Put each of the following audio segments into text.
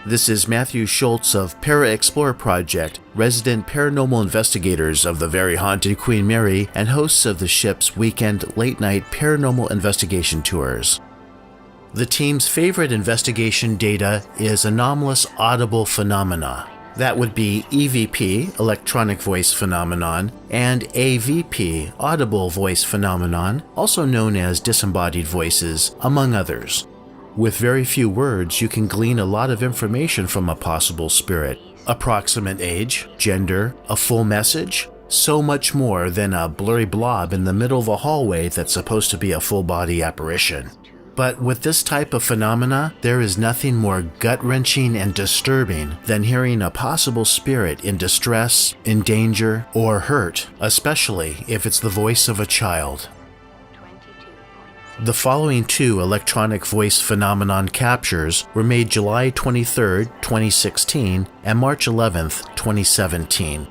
This is Matthew Schultz of ParaXplorer Project, resident paranormal investigators of the very haunted Queen Mary and hosts of the ship's weekend late-night paranormal investigation tours. The team's favorite investigation data is anomalous audible phenomena. That would be EVP, electronic voice phenomenon, and AVP, audible voice phenomenon, also known as disembodied voices, among others. With very few words, you can glean a lot of information from a possible spirit. Approximate age, gender, a full message, so much more than a blurry blob in the middle of a hallway that's supposed to be a full-body apparition. But with this type of phenomena, there is nothing more gut-wrenching and disturbing than hearing a possible spirit in distress, in danger, or hurt, especially if it's the voice of a child. The following two electronic voice phenomenon captures were made July 23, 2016 and March 11, 2017.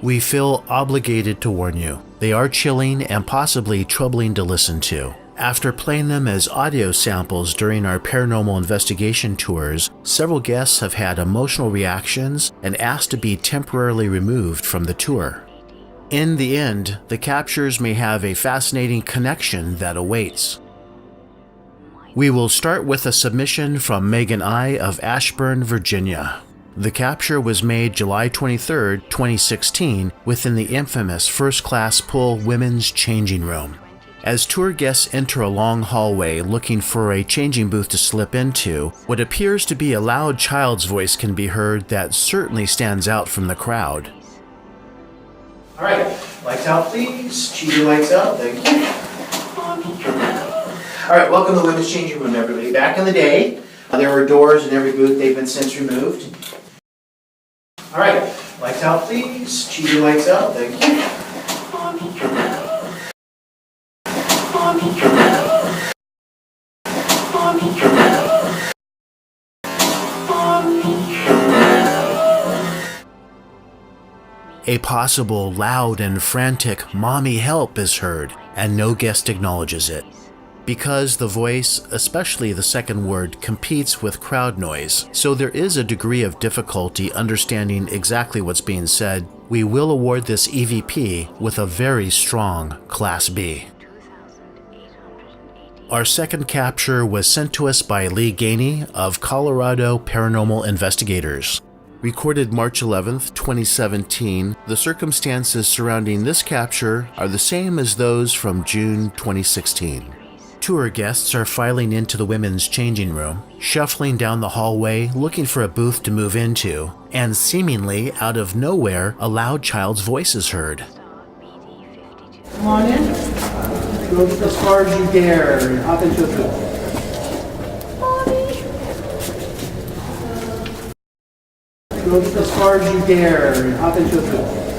We feel obligated to warn you. They are chilling and possibly troubling to listen to. After playing them as audio samples during our paranormal investigation tours, several guests have had emotional reactions and asked to be temporarily removed from the tour. In the end, the captures may have a fascinating connection that awaits. We will start with a submission from Megan I. of Ashburn, Virginia. The capture was made July 23, 2016, within the infamous first-class pull women's changing room. As tour guests enter a long hallway looking for a changing booth to slip into, what appears to be a loud child's voice can be heard that certainly stands out from the crowd. All right, lights out please. Cheater lights out, thank you. All right, welcome to the women's changing room, everybody. Back in the day, there were doors in every booth. They've been since removed. All right, lights out, please. Cheater lights out, thank you. A possible loud and frantic "Mommy help" is heard, and no guest acknowledges it. Because the voice, especially the second word, competes with crowd noise, so there is a degree of difficulty understanding exactly what's being said, we will award this EVP with a very strong Class B. Our second capture was sent to us by Lee Gainey of Colorado Paranormal Investigators. Recorded March 11, 2017, the circumstances surrounding this capture are the same as those from June 2016. Tour guests are filing into the women's changing room, shuffling down the hallway looking for a booth to move into, and seemingly out of nowhere, a loud child's voice is heard. Come on in. Go as far as you dare and hop into a booth. Go as far as you dare and hop into a booth.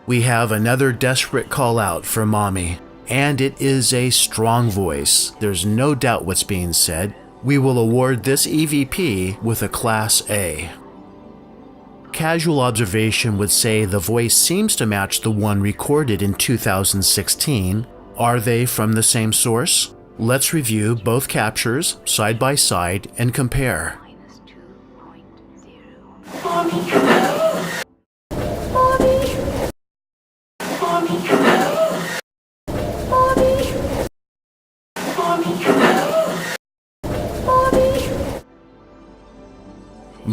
We have another desperate call out for Mommy, and it is a strong voice. There's no doubt what's being said. We will award this EVP with a Class A. Casual observation would say the voice seems to match the one recorded in 2016. Are they from the same source? Let's review both captures side by side and compare.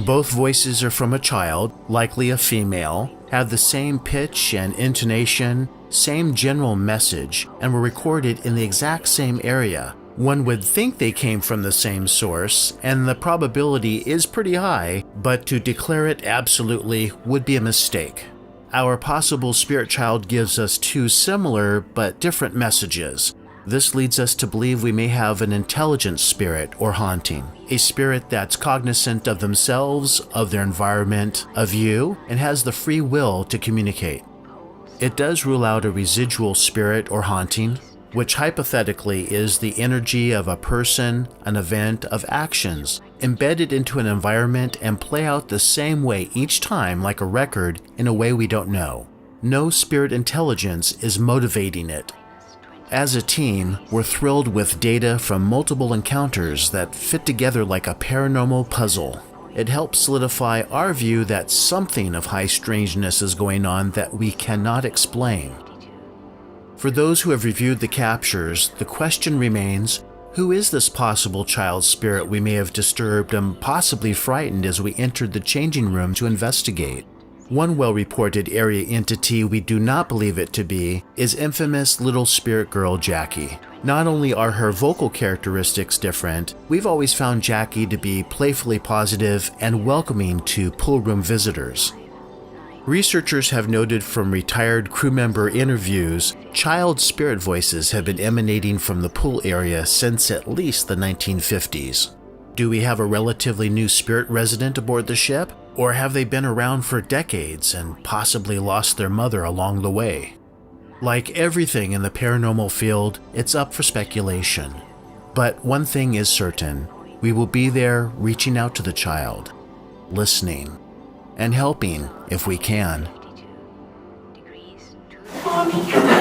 Both voices are from a child, likely a female, have the same pitch and intonation, same general message, and were recorded in the exact same area. One would think they came from the same source, and the probability is pretty high, but to declare it absolutely would be a mistake. Our possible spirit child gives us two similar but different messages. This leads us to believe we may have an intelligent spirit or haunting, a spirit that's cognizant of themselves, of their environment, of you, and has the free will to communicate. It does rule out a residual spirit or haunting. which hypothetically is the energy of a person, an event, of actions, embedded into an environment and play out the same way each time like a record in a way we don't know. No spirit intelligence is motivating it. As a team, we're thrilled with data from multiple encounters that fit together like a paranormal puzzle. It helps solidify our view that something of high strangeness is going on that we cannot explain. For those who have reviewed the captures, the question remains, who is this possible child spirit we may have disturbed and possibly frightened as we entered the changing room to investigate? One well-reported area entity we do not believe it to be is infamous little spirit girl Jackie. Not only are her vocal characteristics different, we've always found Jackie to be playfully positive and welcoming to pool room visitors. Researchers have noted from retired crew member interviews, child spirit voices have been emanating from the pool area since at least the 1950s. Do we have a relatively new spirit resident aboard the ship? Or have they been around for decades and possibly lost their mother along the way? Like everything in the paranormal field, it's up for speculation. But one thing is certain, we will be there reaching out to the child, listening, and helping if we can. Mommy.